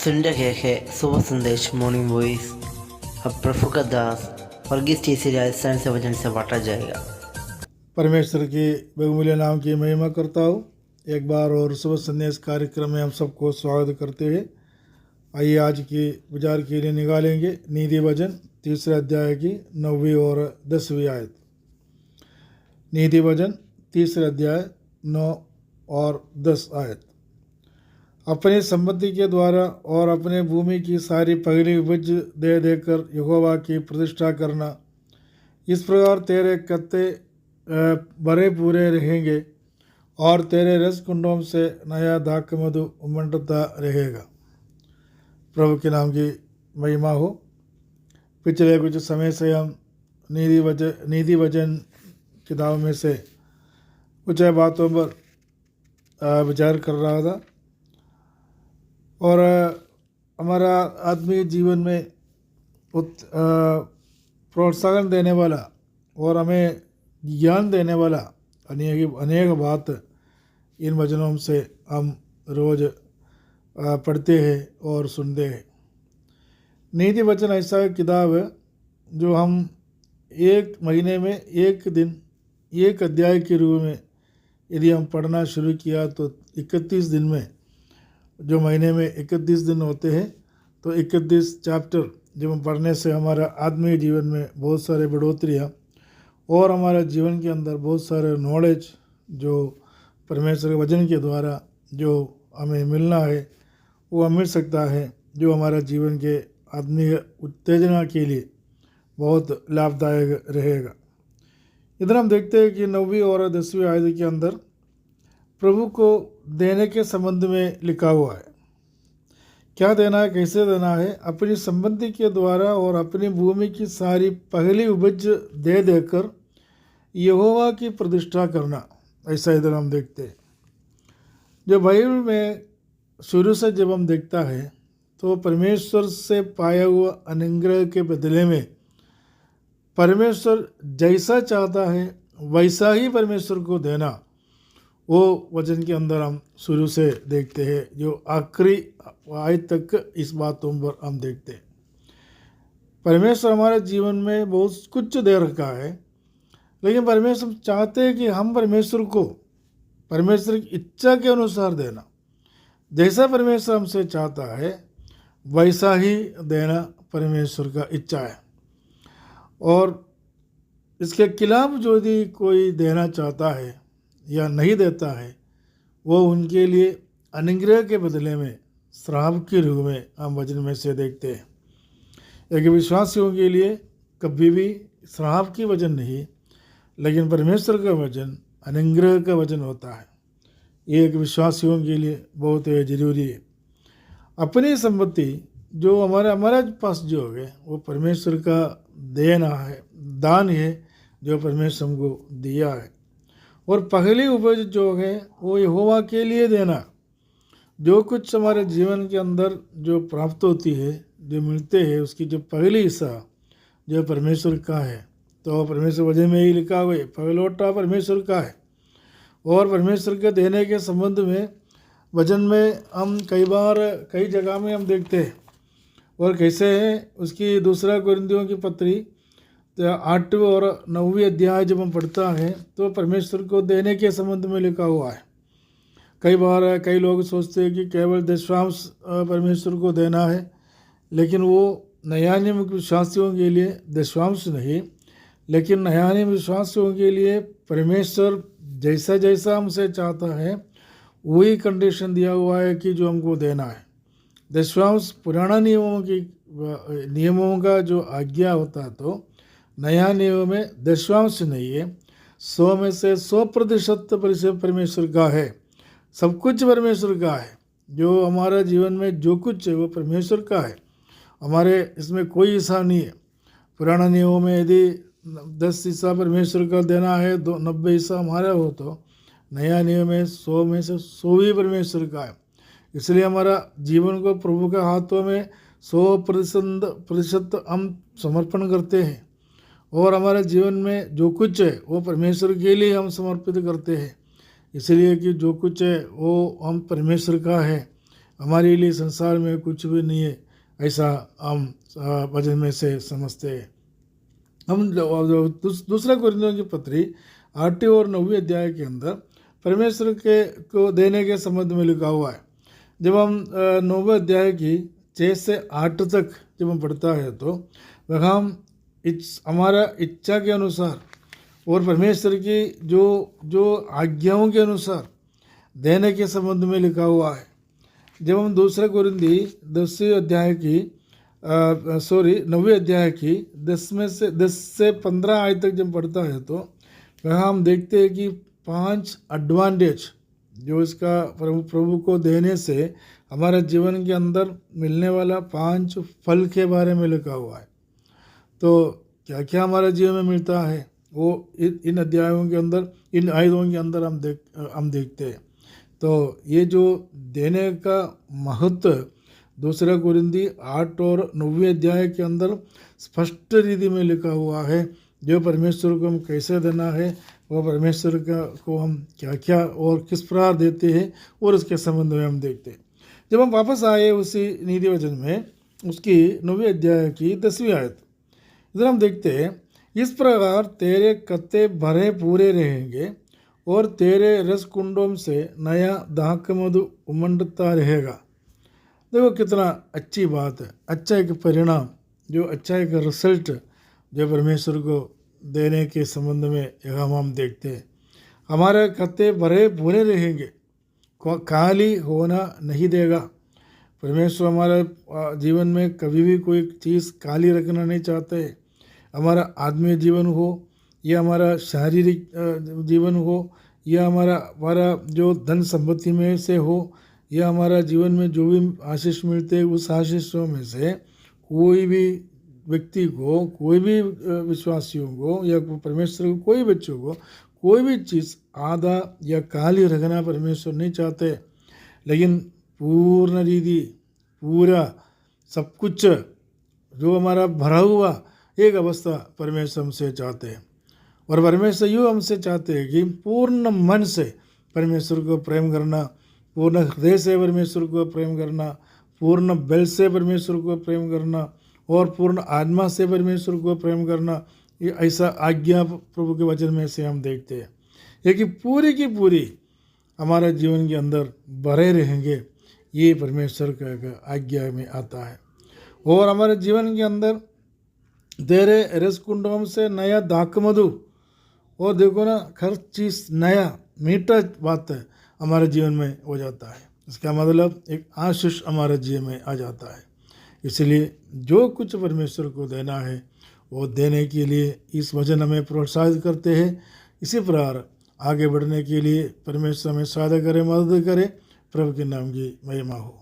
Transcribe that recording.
सुन रहे हैं सुबह संदेश मॉर्निंग वॉइस। अब प्रभु का दास वर्गीस टीसी राजस्थान से वचन से बांटा जाएगा। परमेश्वर के बहुमूल्य नाम की महिमा करता हूँ। एक बार और सुबह संदेश कार्यक्रम में हम सबको स्वागत करते हैं। आइए आज के विचार के लिए निकालेंगे नीति वचन 3 अध्याय की 9वीं और 10वीं आयत। नीति वचन 3 अध्याय 9 और 10 आयत। अपनी संपत्ति के द्वारा और अपने भूमि की सारी पहली उपज दे देकर यहोवा की प्रतिष्ठा करना, इस प्रकार तेरे कत्ते भरे पूरे रहेंगे और तेरे रस कुंडों से नया दाख मधु उमड़ता रहेगा। प्रभु के नाम की महिमा हो। पिछले कुछ समय से हम नीति वचन किताब में से कुछ बातों पर विचार कर रहा था और हमारा आत्मीय जीवन में प्रोत्साहन देने वाला और हमें ज्ञान देने वाला अनेक बात इन वचनों से हम रोज़ पढ़ते हैं और सुनते हैं। नीति वचन ऐसा किताब है जो हम एक महीने में एक दिन एक अध्याय के रूप में यदि हम पढ़ना शुरू किया तो 31 दिन में, जो महीने में 31 दिन होते हैं, तो 31 चैप्टर जब हम पढ़ने से हमारा आत्मीय जीवन में बहुत सारे बढ़ोतरियाँ और हमारा जीवन के अंदर बहुत सारे नॉलेज जो परमेश्वर के वचन के द्वारा जो हमें मिलना है वो मिल सकता है, जो हमारा जीवन के आत्मीय उत्तेजना के लिए बहुत लाभदायक रहेगा। इधर हम देखते हैं कि 9वीं और 10वीं आयत के अंदर प्रभु को देने के संबंध में लिखा हुआ है। क्या देना है, कैसे देना है? अपनी संपत्ति के द्वारा और अपनी भूमि की सारी पहली उपज दे देकर यहोवा की प्रतिष्ठा करना, ऐसा इधर हम देखते हैं। जो बाइबल में शुरू से जब हम देखता है तो परमेश्वर से पाया हुआ अनुग्रह के बदले में परमेश्वर जैसा चाहता है वैसा ही परमेश्वर को देना, वो वचन के अंदर हम शुरू से देखते हैं। जो आखिरी आयत तक इस बातों पर हम देखते हैं। परमेश्वर हमारे जीवन में बहुत कुछ दे रखा है, लेकिन परमेश्वर चाहते हैं कि हम परमेश्वर को परमेश्वर की इच्छा के अनुसार देना, जैसा परमेश्वर हमसे चाहता है वैसा ही देना परमेश्वर का इच्छा है। और इसके खिलाफ जो यदि कोई देना चाहता है या नहीं देता है, वो उनके लिए अनुग्रह के बदले में श्राप के रूप में हम वचन में से देखते हैं। एक विश्वासियों के लिए कभी भी श्राप की वचन नहीं, लेकिन परमेश्वर का वचन अनुग्रह का वचन होता है। ये एक विश्वासियों के लिए बहुत ज़रूरी है। अपनी संपत्ति जो हमारे पास जो है वो परमेश्वर का देना है, दान है जो परमेश्वर हमको दिया है। और पहली उपज जो है वो यहोवा के लिए देना। जो कुछ हमारे जीवन के अंदर जो प्राप्त होती है, जो मिलते हैं, उसकी जो पहली हिस्सा जो परमेश्वर का है, तो परमेश्वर वचन में ही लिखा हुआ है पहलौठा परमेश्वर का है। और परमेश्वर के देने के संबंध में वचन में हम कई जगह में हम देखते हैं। और कैसे है उसकी 2 कुरिन्थियों की पत्री 8वें और 9वीं अध्याय जब हम पढ़ता है तो परमेश्वर को देने के संबंध में लिखा हुआ है। कई लोग सोचते हैं कि केवल दशमांश परमेश्वर को देना है, लेकिन वो नया नियम विश्वासियों के लिए दशमांश नहीं, लेकिन नया नियम विश्वासियों के लिए परमेश्वर जैसा जैसा हमसे चाहता है वही कंडीशन दिया हुआ है कि जो हमको देना है। दशमांश पुराना नियमों का जो आज्ञा होता, तो नया नियम में दशमांश नहीं है। 100 में से 100% परमेश्वर का है। सब कुछ परमेश्वर का है। जो हमारा जीवन में जो कुछ है वो परमेश्वर का है। हमारे इसमें कोई हिस्सा नहीं है। पुराना नियमों में यदि 10 हिस्सा परमेश्वर का देना है, 90 हिस्सा हमारा हो, तो नया नियम में 100 में से 100 ही परमेश्वर का है। इसलिए हमारा जीवन को प्रभु के हाथों में 100% हम समर्पण करते हैं और हमारे जीवन में जो कुछ है वो परमेश्वर के लिए हम समर्पित करते हैं। इसलिए कि जो कुछ है वो हम परमेश्वर का है। हमारे लिए संसार में कुछ भी नहीं है, ऐसा हम वचन में से समझते हैं। हम दूसरा कोरिन्थियों की पत्री 8 और 9 अध्याय के अंदर परमेश्वर के को देने के संबंध में लिखा हुआ है। जब हम 9 अध्याय की 6 से 8 तक जब हम पढ़ता है तो वहाँ हम हमारा इच्छा के अनुसार और परमेश्वर की जो आज्ञाओं के अनुसार देने के संबंध में लिखा हुआ है। जब हम दूसरा कोरिन्थी 9 अध्याय की 10 से 15 आयत तक जब पढ़ता है तो वहाँ हम देखते हैं कि 5 एडवांटेज जो इसका प्रभु को देने से हमारे जीवन के अंदर मिलने वाला 5 फल के बारे में लिखा हुआ है। तो क्या क्या हमारे जीवन में मिलता है वो इन अध्यायों के अंदर, इन आयतों के अंदर हम देखते हैं। तो ये जो देने का महत्व दूसरा कोरिन्थी 8 और 9 अध्याय के अंदर स्पष्ट रीति में लिखा हुआ है। जो परमेश्वर को हम कैसे देना है, वो परमेश्वर को हम क्या क्या और किस प्रकार देते हैं, और उसके संबंध में हम देखते हैं। जब हम वापस आए उसी नीति वचन में, उसकी 9 अध्याय की 10वीं आयत, इधर हम देखते हैं, इस प्रकार तेरे कत्ते भरे पूरे रहेंगे और तेरे रस कुंडों से नया दाख मधु उमंडता रहेगा। देखो कितना अच्छी बात है, अच्छा एक परिणाम, जो अच्छा एक रिजल्ट जो परमेश्वर को देने के संबंध में यहाँ हम देखते हैं। हमारे कत्ते भरे पूरे रहेंगे, खाली होना नहीं देगा। परमेश्वर हमारे जीवन में कभी भी कोई चीज़ खाली रखना नहीं चाहते। हमारा आत्मीय जीवन हो या हमारा शारीरिक जीवन हो या हमारा जो धन संपत्ति में से हो या हमारा जीवन में जो भी आशीष मिलते हैं, उस आशीषों में से कोई भी व्यक्ति को, कोई भी विश्वासियों को या परमेश्वर को, कोई बच्चों को कोई भी चीज़ आधा या खाली रखना परमेश्वर नहीं चाहते। लेकिन पूर्ण रीति, पूरा सब कुछ जो हमारा भरा हुआ एक अवस्था परमेश्वर हमसे चाहते हैं। और परमेश्वर यूँ हमसे चाहते हैं कि पूर्ण मन से परमेश्वर को प्रेम करना, पूर्ण हृदय से परमेश्वर को प्रेम करना, पूर्ण बल से परमेश्वर को प्रेम करना और पूर्ण आत्मा से परमेश्वर को प्रेम करना। ये ऐसा आज्ञा प्रभु के वचन में से हम देखते हैं। ये कि पूरी की पूरी हमारे जीवन के अंदर भरे रहेंगे, ये परमेश्वर का आज्ञा में आता है। और हमारे जीवन के अंदर तेरे रस कुंडों से नया दाख मधु, और देखो ना, हर चीज़ नया मीठा बात है हमारे जीवन में हो जाता है। इसका मतलब एक आशीष हमारे जीवन में आ जाता है। इसलिए जो कुछ परमेश्वर को देना है वो देने के लिए इस वचन हमें प्रोत्साहित करते हैं। इसी प्रकार आगे बढ़ने के लिए परमेश्वर हमें सहायता करे, मदद करे। प्रभु के नाम की महिमा हो।